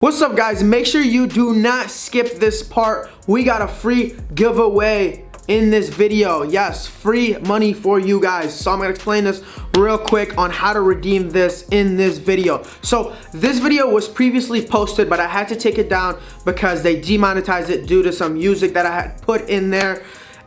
What's up, guys? Make sure you do not skip this part. We got a free giveaway in this video. Yes, free money for you guys. So I'm gonna explain this real quick on how to redeem this in this video. So this video was previously posted, but I had to take it down because they demonetized it due to some music that I had put in there,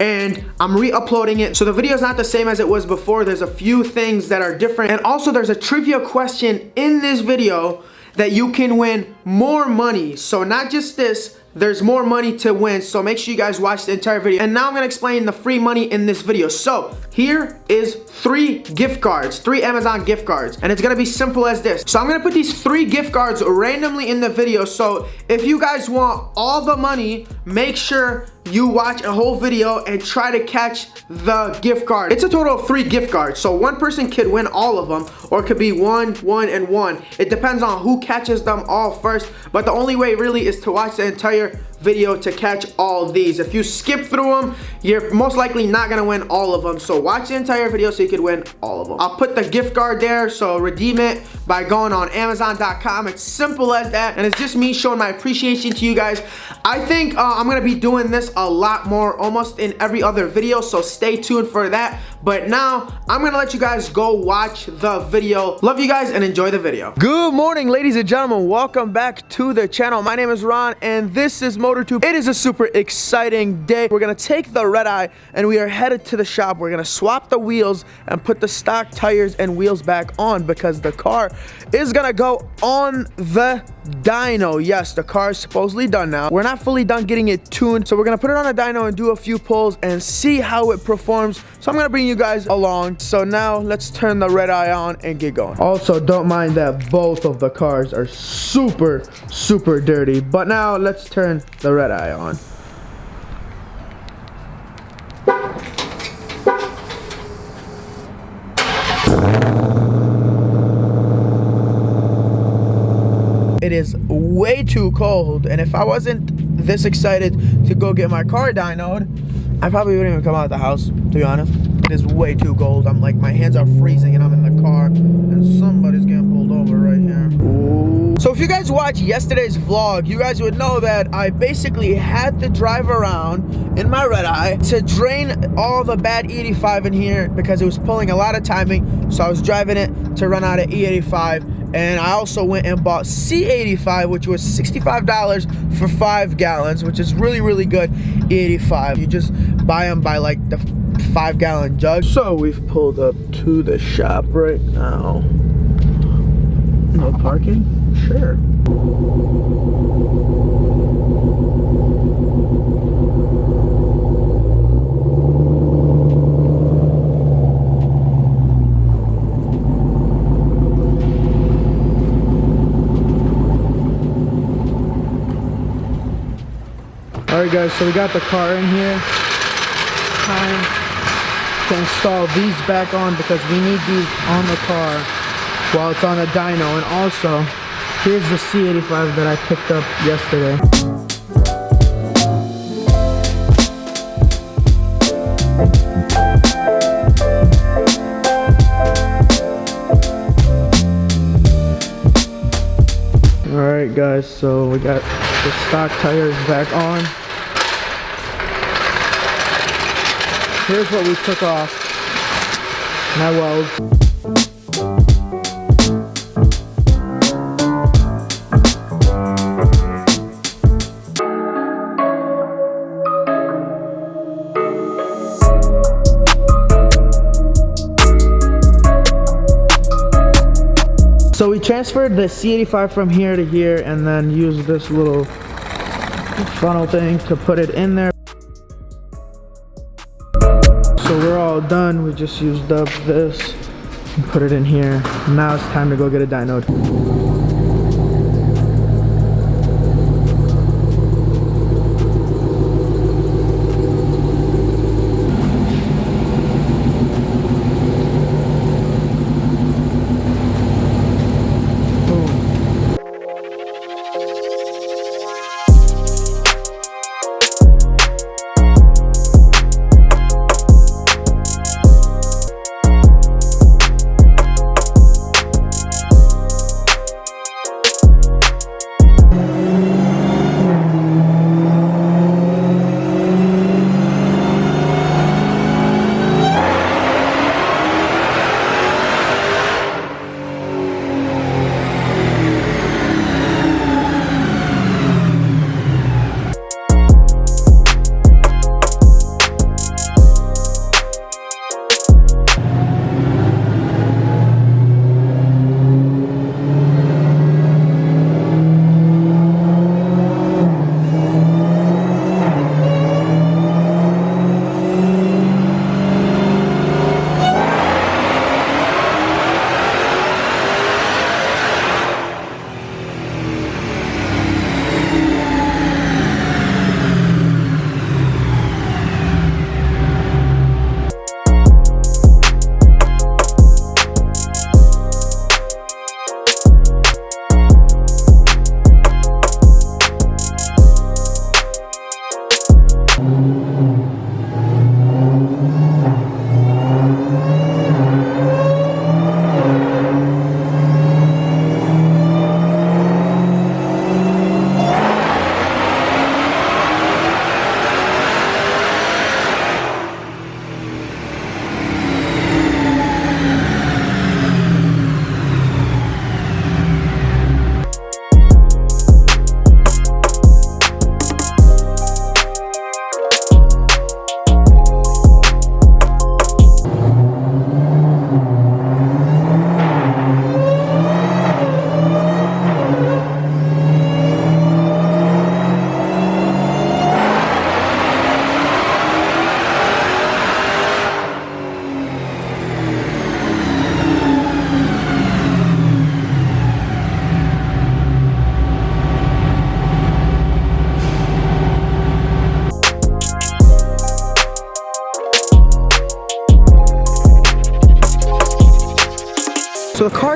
and I'm re-uploading it. So the video is not the same as it was before. There's a few things that are different, and also there's a trivia question in this video that you can win more money. So not just this, there's more money to win. So make sure you guys watch the entire video. And now I'm gonna explain the free money in this video. So here is 3 gift cards, 3 Amazon gift cards. And it's gonna be simple as this. So I'm gonna put these 3 gift cards randomly in the video. So if you guys want all the money, make sure you watch a whole video and try to catch the gift card. It's a total of 3 gift cards, so one person could win all of them, or it could be 1, 1, and 1. It depends on who catches them all first, but the only way really is to watch the entire video to catch all these. If you skip through them, you're most likely not gonna win all of them. So watch the entire video so you could win all of them. I'll put the gift card there, so redeem it by going on Amazon.com. It's simple as that, and it's just me showing my appreciation to you guys. I think I'm gonna be doing this a lot more, almost in every other video, so stay tuned for that. But now I'm gonna let you guys go watch the video. Love you guys and enjoy the video. Good morning, ladies and gentlemen. Welcome back to the channel. My name is Ron and this is MotorTube. It is a super exciting day. We're gonna take the Redeye and we are headed to the shop. We're gonna swap the wheels and put the stock tires and wheels back on because the car is gonna go on the dyno. Yes, the car is supposedly done now. We're not fully done getting it tuned, so we're gonna put it on a dyno and do a few pulls and see how it performs. So I'm gonna bring you guys along. So now let's turn the Redeye on and get going. Also, don't mind that both of the cars are super dirty, but now let's turn the Redeye on. It is way too cold, and if I wasn't this excited to go get my car dynoed, I probably wouldn't even come out of the house, to be honest. It is way too cold. I'm like, my hands are freezing and I'm in the car and somebody's getting pulled over right here. Ooh. So if you guys watched yesterday's vlog, you guys would know that I basically had to drive around in my Redeye to drain all the bad E85 in here because it was pulling a lot of timing. So I was driving it to run out of E85. And I also went and bought C85, which was $65 for 5 gallons, which is really good E85. You just buy them by like the 5-gallon jug. So we've pulled up to the shop right now. No parking? Sure. Alright guys, so we got the car in here. Time to install these back on because we need these on the car while it's on a dyno. And also, here's the C85 that I picked up yesterday. Alright guys, so we got the stock tires back on. Here's what we took off. My welds. So we transferred the C85 from here to here and then used this little funnel thing to put it in there. So we're all done. We just used up this and put it in here. Now it's time to go get a dyno.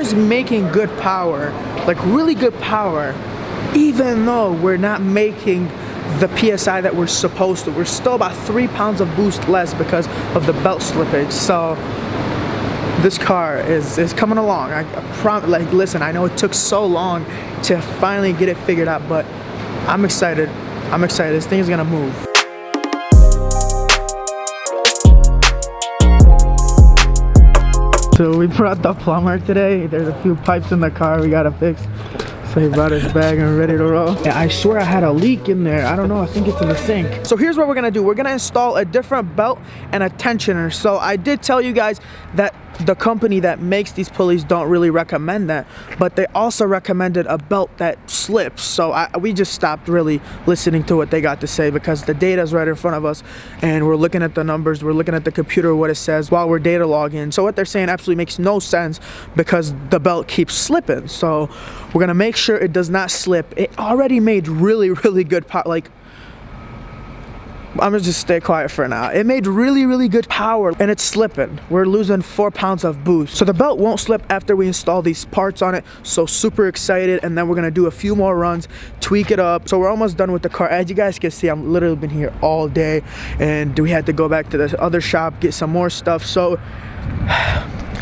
car's making good power, like really good power, even though we're not making the PSI that we're supposed to. We're still about 3 pounds of boost less because of the belt slippage. So this car is coming along. Like, listen, I know it took so long to finally get it figured out, but I'm excited. I'm excited. This thing is gonna move. So we brought the plumber today. There's a few pipes in the car we gotta fix. So he brought his bag and we're ready to roll. Yeah, I swear I had a leak in there. I don't know, I think it's in the sink. So here's what we're gonna do. We're gonna install a different belt and a tensioner. So I did tell you guys that the company that makes these pulleys don't really recommend that, but they also recommended a belt that slips. So we just stopped really listening to what they got to say because the data's right in front of us and we're looking at the numbers, we're looking at the computer, what it says while we're data logging. So what they're saying absolutely makes no sense because the belt keeps slipping. So we're gonna make sure it does not slip. It already made really good power. Like, I'm gonna just stay quiet for now. It made really good power and it's slipping. We're losing 4 pounds of boost. So the belt won't slip after we install these parts on it. So super excited. And then we're gonna do a few more runs, tweak it up. So we're almost done with the car. As you guys can see, I've literally been here all day and we had to go back to the other shop, get some more stuff. So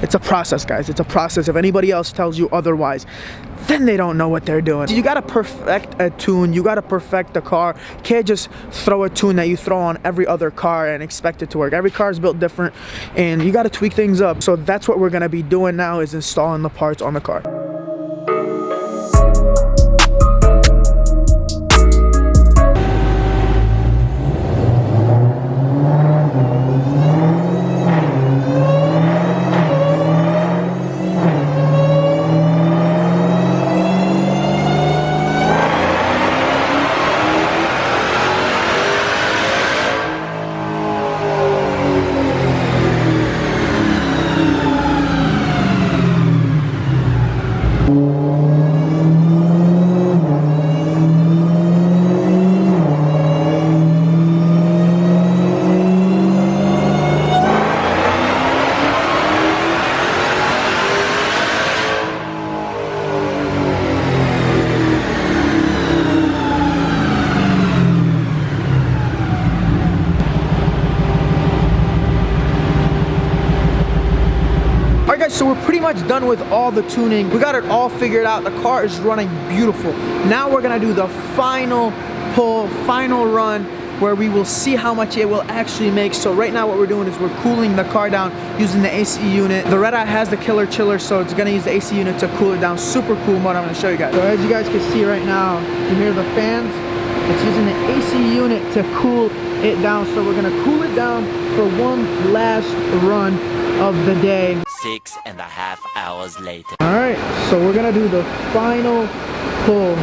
it's a process, guys. It's a process. If anybody else tells you otherwise, then they don't know what they're doing. You gotta perfect a tune. You gotta perfect the car. You can't just throw a tune that you throw on every other car and expect it to work. Every car is built different and you gotta tweak things up. So that's what we're gonna be doing now, is installing the parts on the car. So we're pretty much done with all the tuning. We got it all figured out. The car is running beautiful. Now we're gonna do the final pull, final run, where we will see how much it will actually make. So right now what we're doing is we're cooling the car down using the AC unit. The Redeye has the killer chiller, so it's gonna use the AC unit to cool it down. Super cool mode. I'm gonna show you guys. So as you guys can see right now, you hear the fans. It's using the AC unit to cool it down. So we're gonna cool it down for one last run of the day. 6.5 hours later. All right, so we're gonna do the final pull.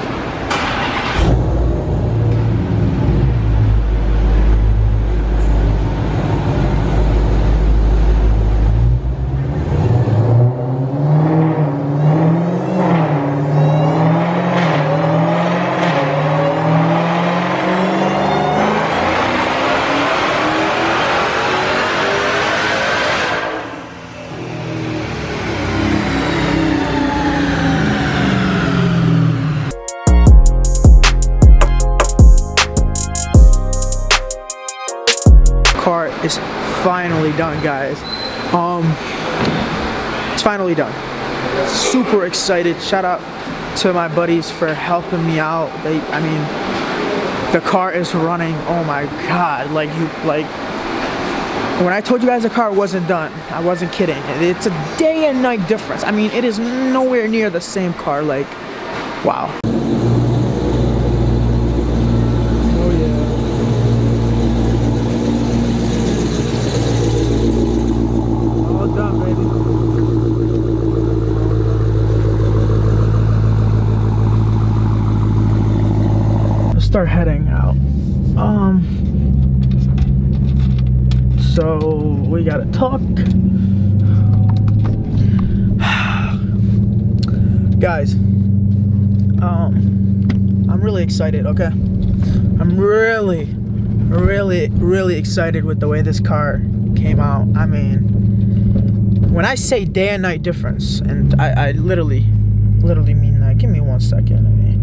Car is finally done, guys. It's finally done. Super excited. Shout out to my buddies for helping me out. I mean, the car is running. Oh my god, like when I told you guys the car wasn't done, I wasn't kidding. It's a day and night difference. I mean, it is nowhere near the same car. Like, wow. Start heading out. So we gotta talk. Guys, I'm really excited, okay? I'm really excited with the way this car came out. I mean, when I say day and night difference, and I literally mean that. Give me 1 second. Let me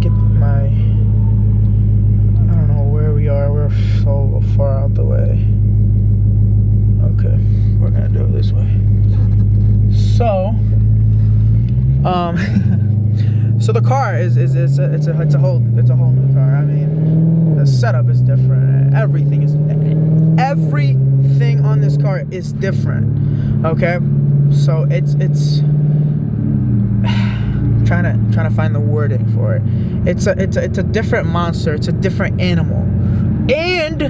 get my, I don't know where we are. We're so far out the way. Okay, we're gonna do it this way. So, so the car is it's a whole new car. I mean, the setup is different. Everything on this car is different. Okay, so it's trying to find the wording for it. It's a different monster. It's a different animal, and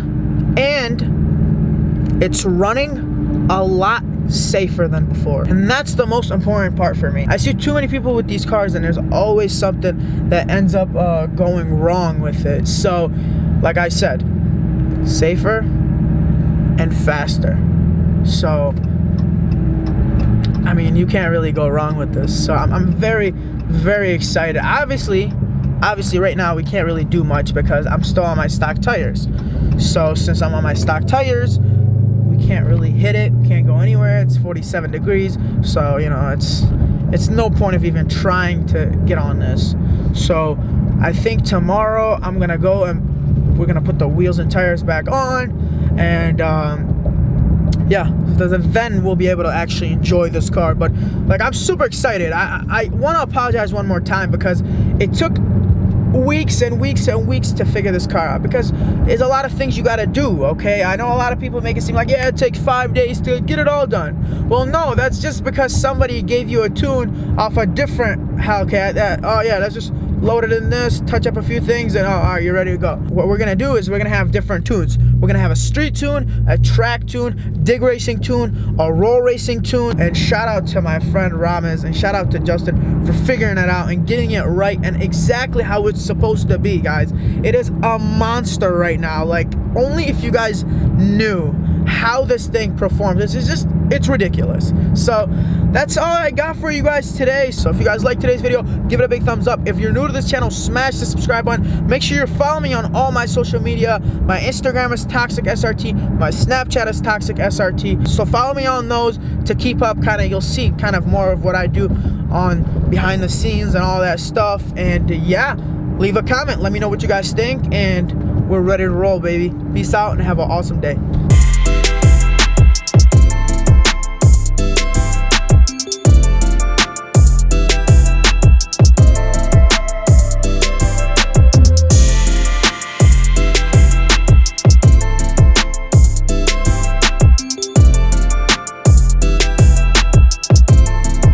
it's running a lot safer than before, and that's the most important part for me. I see too many people with these cars, and there's always something that ends up going wrong with it. So, like I said, safer and faster. So, I mean, you can't really go wrong with this. So I'm very, very excited. Obviously right now we can't really do much because I'm still on my stock tires. So since I'm on my stock tires, we can't really hit it. We can't go anywhere. It's 47 degrees. So, you know, it's no point of even trying to get on this. So I think tomorrow I'm gonna go and we're gonna put the wheels and tires back on, and yeah, then we'll be able to actually enjoy this car. But like, I'm super excited. I want to apologize one more time because it took weeks and weeks and weeks to figure this car out, because there's a lot of things you got to do. Okay, I know a lot of people make it seem like, yeah, it takes 5 days to get it all done. Well, no, that's just because somebody gave you a tune off a different Hellcat. Oh yeah, let's just load it in this, touch up a few things, and all right, you're ready to go. What we're gonna do is we're gonna have different tunes. We're gonna have a street tune, a track tune, dig racing tune, a roll racing tune. And shout out to my friend Rames, and shout out to Justin for figuring it out and getting it right and exactly how it's supposed to be, guys. It is a monster right now. Like, only if you guys knew how this thing performs, it's ridiculous. So that's all I got for you guys today. So if you guys like today's video, give it a big thumbs up. If you're new to this channel, smash the subscribe button. Make sure you're following me on all my social media. My Instagram is Toxic SRT. My Snapchat is Toxic SRT. So follow me on those to keep up. You'll see kind of more of what I do on behind the scenes and all that stuff. And yeah, leave a comment. Let me know what you guys think, and we're ready to roll, baby. Peace out and have an awesome day.